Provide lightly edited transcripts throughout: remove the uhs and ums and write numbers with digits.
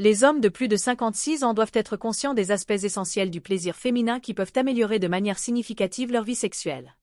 Les hommes de plus de 56 ans doivent être conscients des aspects essentiels du plaisir féminin qui peuvent améliorer de manière significative leur vie sexuelle.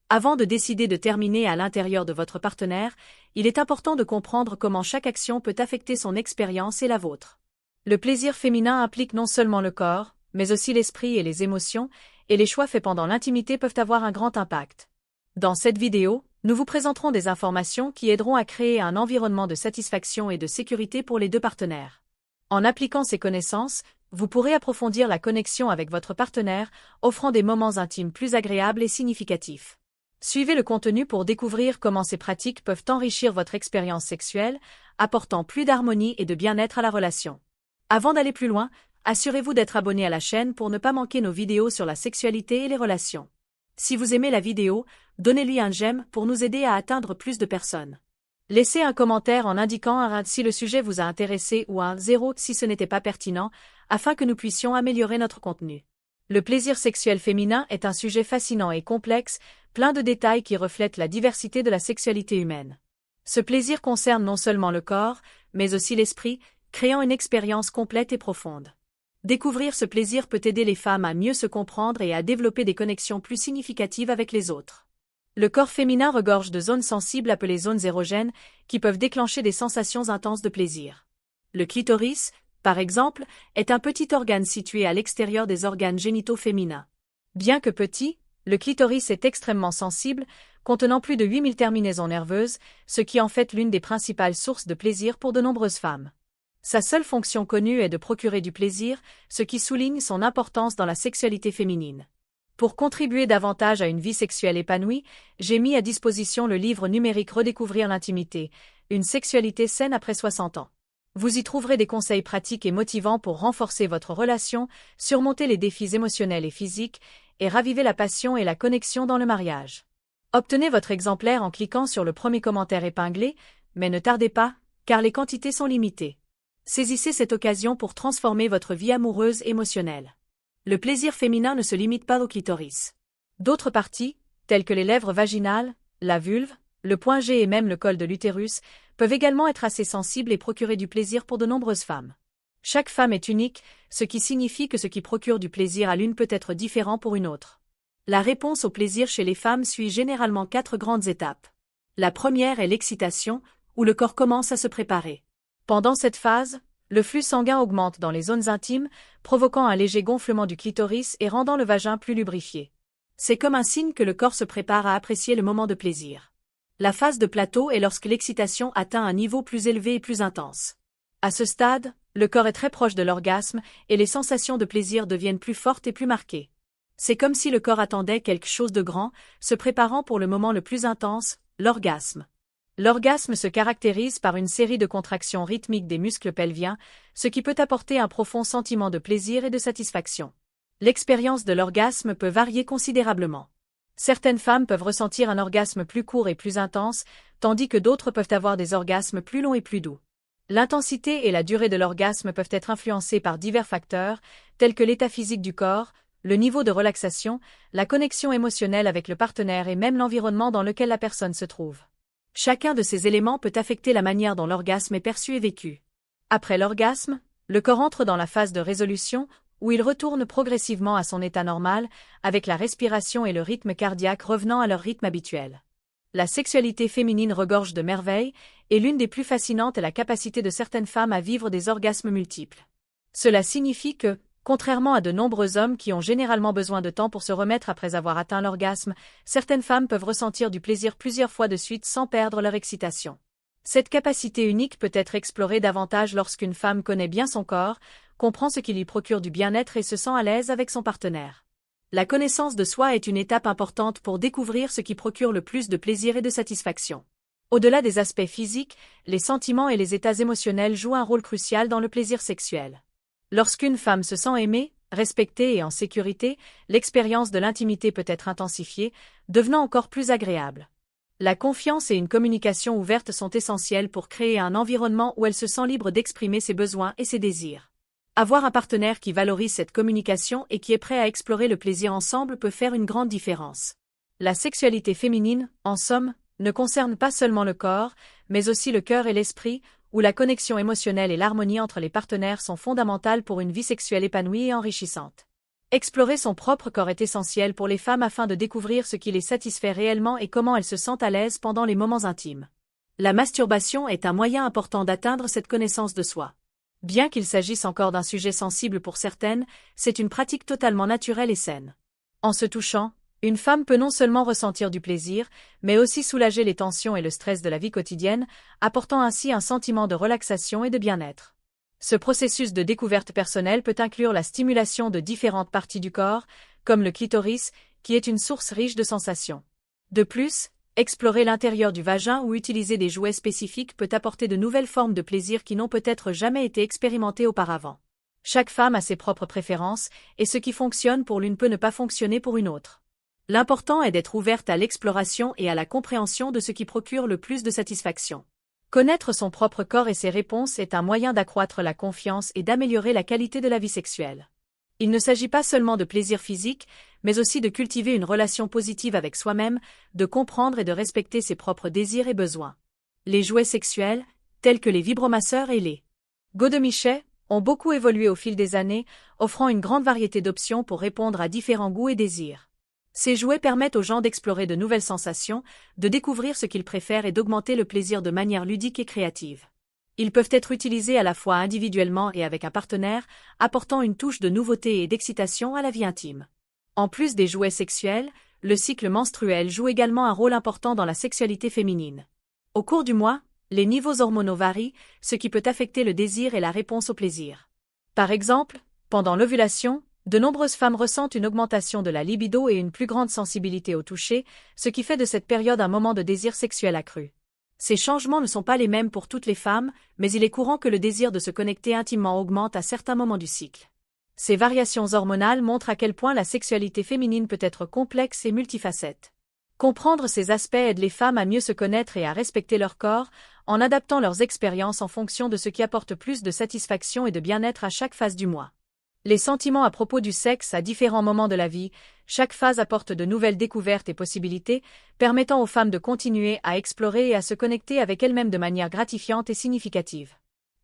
Avant de décider de terminer à l'intérieur de votre partenaire, il est important de comprendre comment chaque action peut affecter son expérience et la vôtre. Le plaisir féminin implique non seulement le corps, mais aussi l'esprit et les émotions, et les choix faits pendant l'intimité peuvent avoir un grand impact. Dans cette vidéo, nous vous présenterons des informations qui aideront à créer un environnement de satisfaction et de sécurité pour les deux partenaires. En appliquant ces connaissances, vous pourrez approfondir la connexion avec votre partenaire, offrant des moments intimes plus agréables et significatifs. Suivez le contenu pour découvrir comment ces pratiques peuvent enrichir votre expérience sexuelle, apportant plus d'harmonie et de bien-être à la relation. Avant d'aller plus loin, assurez-vous d'être abonné à la chaîne pour ne pas manquer nos vidéos sur la sexualité et les relations. Si vous aimez la vidéo, donnez-lui un j'aime pour nous aider à atteindre plus de personnes. Laissez un commentaire en indiquant un 1 si le sujet vous a intéressé ou un 0 si ce n'était pas pertinent, afin que nous puissions améliorer notre contenu. Le plaisir sexuel féminin est un sujet fascinant et complexe, plein de détails qui reflètent la diversité de la sexualité humaine. Ce plaisir concerne non seulement le corps, mais aussi l'esprit, créant une expérience complète et profonde. Découvrir ce plaisir peut aider les femmes à mieux se comprendre et à développer des connexions plus significatives avec les autres. Le corps féminin regorge de zones sensibles appelées zones érogènes, qui peuvent déclencher des sensations intenses de plaisir. Le clitoris, par exemple, est un petit organe situé à l'extérieur des organes génitaux féminins. Bien que petit, le clitoris est extrêmement sensible, contenant plus de 8000 terminaisons nerveuses, ce qui en fait l'une des principales sources de plaisir pour de nombreuses femmes. Sa seule fonction connue est de procurer du plaisir, ce qui souligne son importance dans la sexualité féminine. Pour contribuer davantage à une vie sexuelle épanouie, j'ai mis à disposition le livre numérique Redécouvrir l'intimité, une sexualité saine après 60 ans. Vous y trouverez des conseils pratiques et motivants pour renforcer votre relation, surmonter les défis émotionnels et physiques, et raviver la passion et la connexion dans le mariage. Obtenez votre exemplaire en cliquant sur le premier commentaire épinglé, mais ne tardez pas, car les quantités sont limitées. Saisissez cette occasion pour transformer votre vie amoureuse émotionnelle. Le plaisir féminin ne se limite pas au clitoris. D'autres parties, telles que les lèvres vaginales, la vulve, le point G et même le col de l'utérus, peuvent également être assez sensibles et procurer du plaisir pour de nombreuses femmes. Chaque femme est unique, ce qui signifie que ce qui procure du plaisir à l'une peut être différent pour une autre. La réponse au plaisir chez les femmes suit généralement 4 grandes étapes. La première est l'excitation, où le corps commence à se préparer. Pendant cette phase, le flux sanguin augmente dans les zones intimes, provoquant un léger gonflement du clitoris et rendant le vagin plus lubrifié. C'est comme un signe que le corps se prépare à apprécier le moment de plaisir. La phase de plateau est lorsque l'excitation atteint un niveau plus élevé et plus intense. À ce stade, le corps est très proche de l'orgasme et les sensations de plaisir deviennent plus fortes et plus marquées. C'est comme si le corps attendait quelque chose de grand, se préparant pour le moment le plus intense, l'orgasme. L'orgasme se caractérise par une série de contractions rythmiques des muscles pelviens, ce qui peut apporter un profond sentiment de plaisir et de satisfaction. L'expérience de l'orgasme peut varier considérablement. Certaines femmes peuvent ressentir un orgasme plus court et plus intense, tandis que d'autres peuvent avoir des orgasmes plus longs et plus doux. L'intensité et la durée de l'orgasme peuvent être influencées par divers facteurs, tels que l'état physique du corps, le niveau de relaxation, la connexion émotionnelle avec le partenaire et même l'environnement dans lequel la personne se trouve. Chacun de ces éléments peut affecter la manière dont l'orgasme est perçu et vécu. Après l'orgasme, le corps entre dans la phase de résolution, où il retourne progressivement à son état normal, avec la respiration et le rythme cardiaque revenant à leur rythme habituel. La sexualité féminine regorge de merveilles, et l'une des plus fascinantes est la capacité de certaines femmes à vivre des orgasmes multiples. Cela signifie que, contrairement à de nombreux hommes qui ont généralement besoin de temps pour se remettre après avoir atteint l'orgasme, certaines femmes peuvent ressentir du plaisir plusieurs fois de suite sans perdre leur excitation. Cette capacité unique peut être explorée davantage lorsqu'une femme connaît bien son corps, comprend ce qui lui procure du bien-être et se sent à l'aise avec son partenaire. La connaissance de soi est une étape importante pour découvrir ce qui procure le plus de plaisir et de satisfaction. Au-delà des aspects physiques, les sentiments et les états émotionnels jouent un rôle crucial dans le plaisir sexuel. Lorsqu'une femme se sent aimée, respectée et en sécurité, l'expérience de l'intimité peut être intensifiée, devenant encore plus agréable. La confiance et une communication ouverte sont essentielles pour créer un environnement où elle se sent libre d'exprimer ses besoins et ses désirs. Avoir un partenaire qui valorise cette communication et qui est prêt à explorer le plaisir ensemble peut faire une grande différence. La sexualité féminine, en somme, ne concerne pas seulement le corps, mais aussi le cœur et l'esprit, où la connexion émotionnelle et l'harmonie entre les partenaires sont fondamentales pour une vie sexuelle épanouie et enrichissante. Explorer son propre corps est essentiel pour les femmes afin de découvrir ce qui les satisfait réellement et comment elles se sentent à l'aise pendant les moments intimes. La masturbation est un moyen important d'atteindre cette connaissance de soi. Bien qu'il s'agisse encore d'un sujet sensible pour certaines, c'est une pratique totalement naturelle et saine. En se touchant, une femme peut non seulement ressentir du plaisir, mais aussi soulager les tensions et le stress de la vie quotidienne, apportant ainsi un sentiment de relaxation et de bien-être. Ce processus de découverte personnelle peut inclure la stimulation de différentes parties du corps, comme le clitoris, qui est une source riche de sensations. De plus, explorer l'intérieur du vagin ou utiliser des jouets spécifiques peut apporter de nouvelles formes de plaisir qui n'ont peut-être jamais été expérimentées auparavant. Chaque femme a ses propres préférences, et ce qui fonctionne pour l'une peut ne pas fonctionner pour une autre. L'important est d'être ouverte à l'exploration et à la compréhension de ce qui procure le plus de satisfaction. Connaître son propre corps et ses réponses est un moyen d'accroître la confiance et d'améliorer la qualité de la vie sexuelle. Il ne s'agit pas seulement de plaisir physique, mais aussi de cultiver une relation positive avec soi-même, de comprendre et de respecter ses propres désirs et besoins. Les jouets sexuels, tels que les vibromasseurs et les godemichets, ont beaucoup évolué au fil des années, offrant une grande variété d'options pour répondre à différents goûts et désirs. Ces jouets permettent aux gens d'explorer de nouvelles sensations, de découvrir ce qu'ils préfèrent et d'augmenter le plaisir de manière ludique et créative. Ils peuvent être utilisés à la fois individuellement et avec un partenaire, apportant une touche de nouveauté et d'excitation à la vie intime. En plus des jouets sexuels, le cycle menstruel joue également un rôle important dans la sexualité féminine. Au cours du mois, les niveaux hormonaux varient, ce qui peut affecter le désir et la réponse au plaisir. Par exemple, pendant l'ovulation, de nombreuses femmes ressentent une augmentation de la libido et une plus grande sensibilité au toucher, ce qui fait de cette période un moment de désir sexuel accru. Ces changements ne sont pas les mêmes pour toutes les femmes, mais il est courant que le désir de se connecter intimement augmente à certains moments du cycle. Ces variations hormonales montrent à quel point la sexualité féminine peut être complexe et multifacette. Comprendre ces aspects aide les femmes à mieux se connaître et à respecter leur corps, en adaptant leurs expériences en fonction de ce qui apporte plus de satisfaction et de bien-être à chaque phase du mois. Les sentiments à propos du sexe à différents moments de la vie, chaque phase apporte de nouvelles découvertes et possibilités, permettant aux femmes de continuer à explorer et à se connecter avec elles-mêmes de manière gratifiante et significative.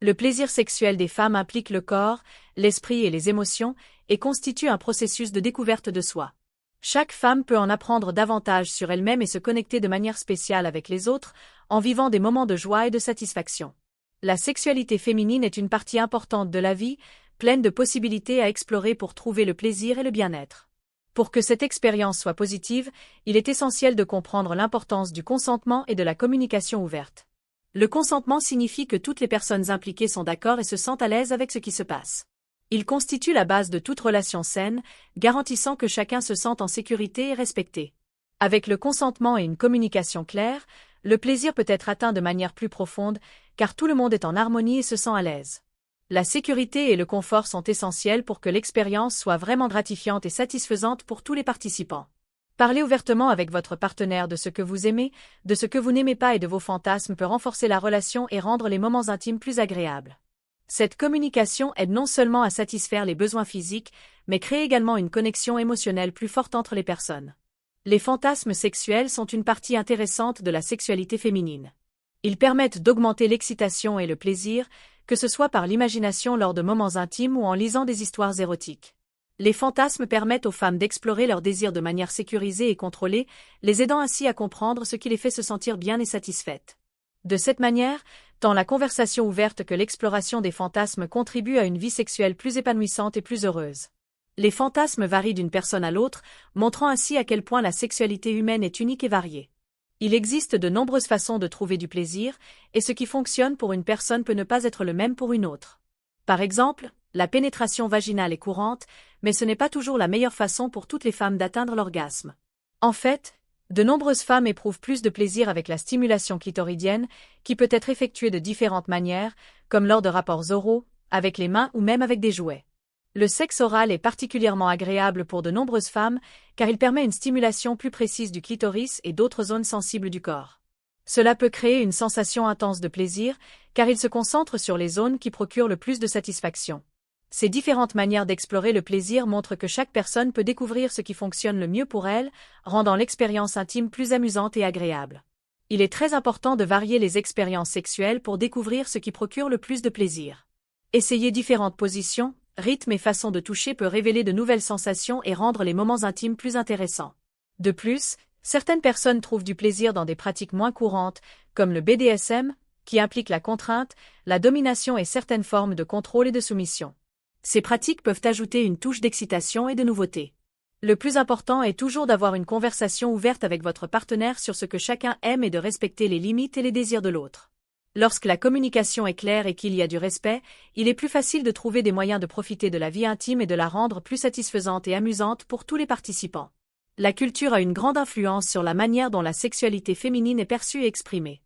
Le plaisir sexuel des femmes implique le corps, l'esprit et les émotions, et constitue un processus de découverte de soi. Chaque femme peut en apprendre davantage sur elle-même et se connecter de manière spéciale avec les autres, en vivant des moments de joie et de satisfaction. La sexualité féminine est une partie importante de la vie, pleine de possibilités à explorer pour trouver le plaisir et le bien-être. Pour que cette expérience soit positive, il est essentiel de comprendre l'importance du consentement et de la communication ouverte. Le consentement signifie que toutes les personnes impliquées sont d'accord et se sentent à l'aise avec ce qui se passe. Il constitue la base de toute relation saine, garantissant que chacun se sente en sécurité et respecté. Avec le consentement et une communication claire, le plaisir peut être atteint de manière plus profonde, car tout le monde est en harmonie et se sent à l'aise. La sécurité et le confort sont essentiels pour que l'expérience soit vraiment gratifiante et satisfaisante pour tous les participants. Parler ouvertement avec votre partenaire de ce que vous aimez, de ce que vous n'aimez pas et de vos fantasmes peut renforcer la relation et rendre les moments intimes plus agréables. Cette communication aide non seulement à satisfaire les besoins physiques, mais crée également une connexion émotionnelle plus forte entre les personnes. Les fantasmes sexuels sont une partie intéressante de la sexualité féminine. Ils permettent d'augmenter l'excitation et le plaisir, que ce soit par l'imagination lors de moments intimes ou en lisant des histoires érotiques. Les fantasmes permettent aux femmes d'explorer leurs désirs de manière sécurisée et contrôlée, les aidant ainsi à comprendre ce qui les fait se sentir bien et satisfaites. De cette manière, tant la conversation ouverte que l'exploration des fantasmes contribuent à une vie sexuelle plus épanouissante et plus heureuse. Les fantasmes varient d'une personne à l'autre, montrant ainsi à quel point la sexualité humaine est unique et variée. Il existe de nombreuses façons de trouver du plaisir, et ce qui fonctionne pour une personne peut ne pas être le même pour une autre. Par exemple, la pénétration vaginale est courante, mais ce n'est pas toujours la meilleure façon pour toutes les femmes d'atteindre l'orgasme. En fait, de nombreuses femmes éprouvent plus de plaisir avec la stimulation clitoridienne, qui peut être effectuée de différentes manières, comme lors de rapports oraux, avec les mains ou même avec des jouets. Le sexe oral est particulièrement agréable pour de nombreuses femmes, car il permet une stimulation plus précise du clitoris et d'autres zones sensibles du corps. Cela peut créer une sensation intense de plaisir, car il se concentre sur les zones qui procurent le plus de satisfaction. Ces différentes manières d'explorer le plaisir montrent que chaque personne peut découvrir ce qui fonctionne le mieux pour elle, rendant l'expérience intime plus amusante et agréable. Il est très important de varier les expériences sexuelles pour découvrir ce qui procure le plus de plaisir. Essayer différentes positions, rythmes et façons de toucher peut révéler de nouvelles sensations et rendre les moments intimes plus intéressants. De plus, certaines personnes trouvent du plaisir dans des pratiques moins courantes, comme le BDSM, qui implique la contrainte, la domination et certaines formes de contrôle et de soumission. Ces pratiques peuvent ajouter une touche d'excitation et de nouveauté. Le plus important est toujours d'avoir une conversation ouverte avec votre partenaire sur ce que chacun aime et de respecter les limites et les désirs de l'autre. Lorsque la communication est claire et qu'il y a du respect, il est plus facile de trouver des moyens de profiter de la vie intime et de la rendre plus satisfaisante et amusante pour tous les participants. La culture a une grande influence sur la manière dont la sexualité féminine est perçue et exprimée.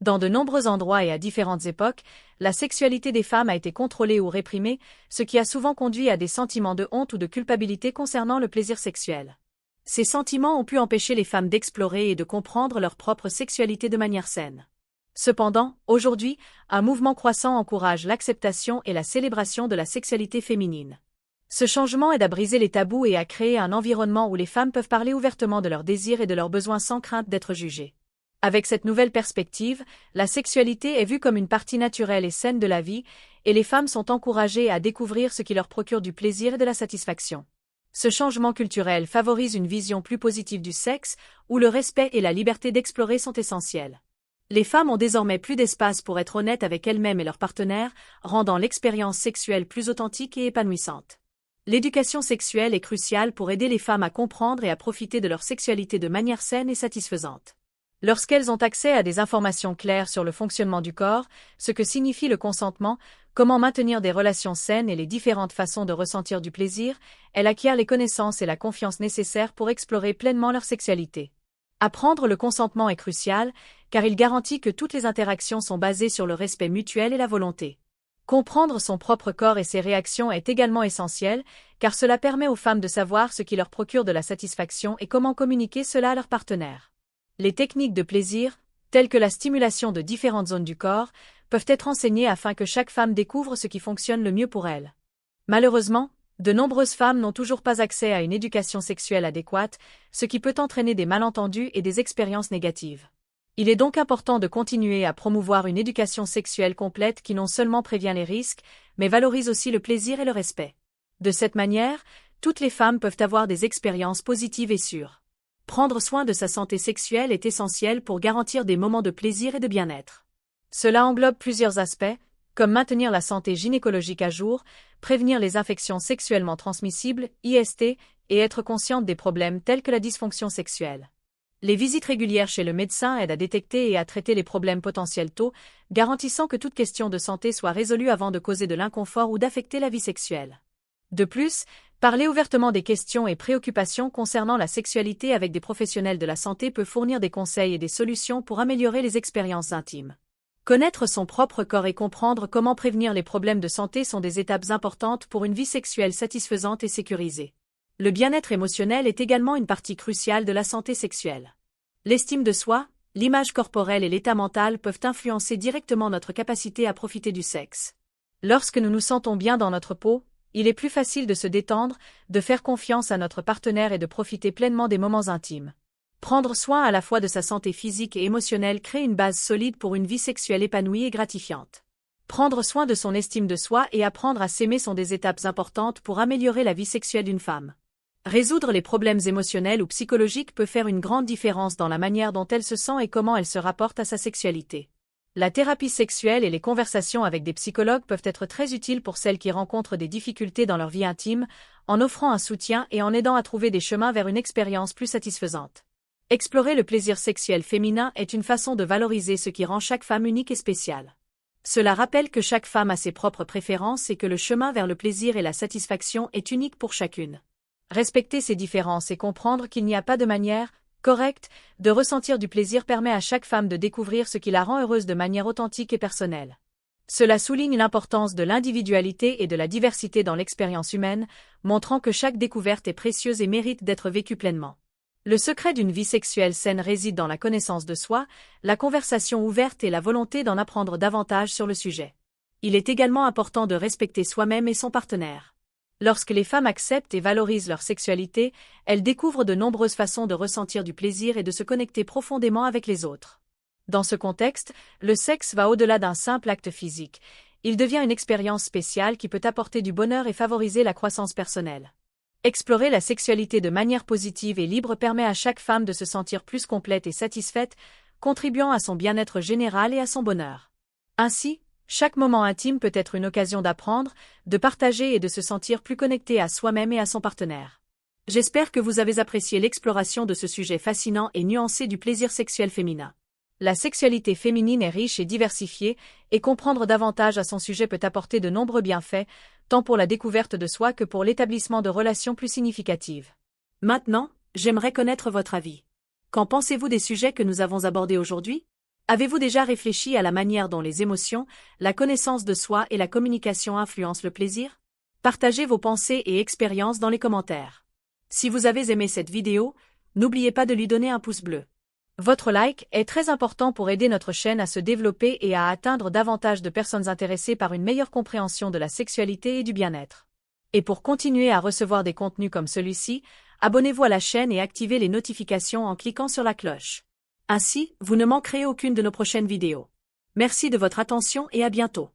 Dans de nombreux endroits et à différentes époques, la sexualité des femmes a été contrôlée ou réprimée, ce qui a souvent conduit à des sentiments de honte ou de culpabilité concernant le plaisir sexuel. Ces sentiments ont pu empêcher les femmes d'explorer et de comprendre leur propre sexualité de manière saine. Cependant, aujourd'hui, un mouvement croissant encourage l'acceptation et la célébration de la sexualité féminine. Ce changement aide à briser les tabous et à créer un environnement où les femmes peuvent parler ouvertement de leurs désirs et de leurs besoins sans crainte d'être jugées. Avec cette nouvelle perspective, la sexualité est vue comme une partie naturelle et saine de la vie, et les femmes sont encouragées à découvrir ce qui leur procure du plaisir et de la satisfaction. Ce changement culturel favorise une vision plus positive du sexe, où le respect et la liberté d'explorer sont essentiels. Les femmes ont désormais plus d'espace pour être honnêtes avec elles-mêmes et leurs partenaires, rendant l'expérience sexuelle plus authentique et épanouissante. L'éducation sexuelle est cruciale pour aider les femmes à comprendre et à profiter de leur sexualité de manière saine et satisfaisante. Lorsqu'elles ont accès à des informations claires sur le fonctionnement du corps, ce que signifie le consentement, comment maintenir des relations saines et les différentes façons de ressentir du plaisir, elles acquièrent les connaissances et la confiance nécessaires pour explorer pleinement leur sexualité. Apprendre le consentement est crucial, car il garantit que toutes les interactions sont basées sur le respect mutuel et la volonté. Comprendre son propre corps et ses réactions est également essentiel, car cela permet aux femmes de savoir ce qui leur procure de la satisfaction et comment communiquer cela à leur partenaire. Les techniques de plaisir, telles que la stimulation de différentes zones du corps, peuvent être enseignées afin que chaque femme découvre ce qui fonctionne le mieux pour elle. Malheureusement, de nombreuses femmes n'ont toujours pas accès à une éducation sexuelle adéquate, ce qui peut entraîner des malentendus et des expériences négatives. Il est donc important de continuer à promouvoir une éducation sexuelle complète qui non seulement prévient les risques, mais valorise aussi le plaisir et le respect. De cette manière, toutes les femmes peuvent avoir des expériences positives et sûres. Prendre soin de sa santé sexuelle est essentiel pour garantir des moments de plaisir et de bien-être. Cela englobe plusieurs aspects, comme maintenir la santé gynécologique à jour, prévenir les infections sexuellement transmissibles, IST, et être consciente des problèmes tels que la dysfonction sexuelle. Les visites régulières chez le médecin aident à détecter et à traiter les problèmes potentiels tôt, garantissant que toute question de santé soit résolue avant de causer de l'inconfort ou d'affecter la vie sexuelle. De plus, parler ouvertement des questions et préoccupations concernant la sexualité avec des professionnels de la santé peut fournir des conseils et des solutions pour améliorer les expériences intimes. Connaître son propre corps et comprendre comment prévenir les problèmes de santé sont des étapes importantes pour une vie sexuelle satisfaisante et sécurisée. Le bien-être émotionnel est également une partie cruciale de la santé sexuelle. L'estime de soi, l'image corporelle et l'état mental peuvent influencer directement notre capacité à profiter du sexe. Lorsque nous nous sentons bien dans notre peau, il est plus facile de se détendre, de faire confiance à notre partenaire et de profiter pleinement des moments intimes. Prendre soin à la fois de sa santé physique et émotionnelle crée une base solide pour une vie sexuelle épanouie et gratifiante. Prendre soin de son estime de soi et apprendre à s'aimer sont des étapes importantes pour améliorer la vie sexuelle d'une femme. Résoudre les problèmes émotionnels ou psychologiques peut faire une grande différence dans la manière dont elle se sent et comment elle se rapporte à sa sexualité. La thérapie sexuelle et les conversations avec des psychologues peuvent être très utiles pour celles qui rencontrent des difficultés dans leur vie intime, en offrant un soutien et en aidant à trouver des chemins vers une expérience plus satisfaisante. Explorer le plaisir sexuel féminin est une façon de valoriser ce qui rend chaque femme unique et spéciale. Cela rappelle que chaque femme a ses propres préférences et que le chemin vers le plaisir et la satisfaction est unique pour chacune. Respecter ces différences et comprendre qu'il n'y a pas de manière correcte de ressentir du plaisir permet à chaque femme de découvrir ce qui la rend heureuse de manière authentique et personnelle. Cela souligne l'importance de l'individualité et de la diversité dans l'expérience humaine, montrant que chaque découverte est précieuse et mérite d'être vécue pleinement. Le secret d'une vie sexuelle saine réside dans la connaissance de soi, la conversation ouverte et la volonté d'en apprendre davantage sur le sujet. Il est également important de respecter soi-même et son partenaire. Lorsque les femmes acceptent et valorisent leur sexualité, elles découvrent de nombreuses façons de ressentir du plaisir et de se connecter profondément avec les autres. Dans ce contexte, le sexe va au-delà d'un simple acte physique. Il devient une expérience spéciale qui peut apporter du bonheur et favoriser la croissance personnelle. Explorer la sexualité de manière positive et libre permet à chaque femme de se sentir plus complète et satisfaite, contribuant à son bien-être général et à son bonheur. Ainsi, chaque moment intime peut être une occasion d'apprendre, de partager et de se sentir plus connecté à soi-même et à son partenaire. J'espère que vous avez apprécié l'exploration de ce sujet fascinant et nuancé du plaisir sexuel féminin. La sexualité féminine est riche et diversifiée, et comprendre davantage à son sujet peut apporter de nombreux bienfaits, tant pour la découverte de soi que pour l'établissement de relations plus significatives. Maintenant, j'aimerais connaître votre avis. Qu'en pensez-vous des sujets que nous avons abordés aujourd'hui? Avez-vous déjà réfléchi à la manière dont les émotions, la connaissance de soi et la communication influencent le plaisir? Partagez vos pensées et expériences dans les commentaires. Si vous avez aimé cette vidéo, n'oubliez pas de lui donner un pouce bleu. Votre like est très important pour aider notre chaîne à se développer et à atteindre davantage de personnes intéressées par une meilleure compréhension de la sexualité et du bien-être. Et pour continuer à recevoir des contenus comme celui-ci, abonnez-vous à la chaîne et activez les notifications en cliquant sur la cloche. Ainsi, vous ne manquerez aucune de nos prochaines vidéos. Merci de votre attention et à bientôt.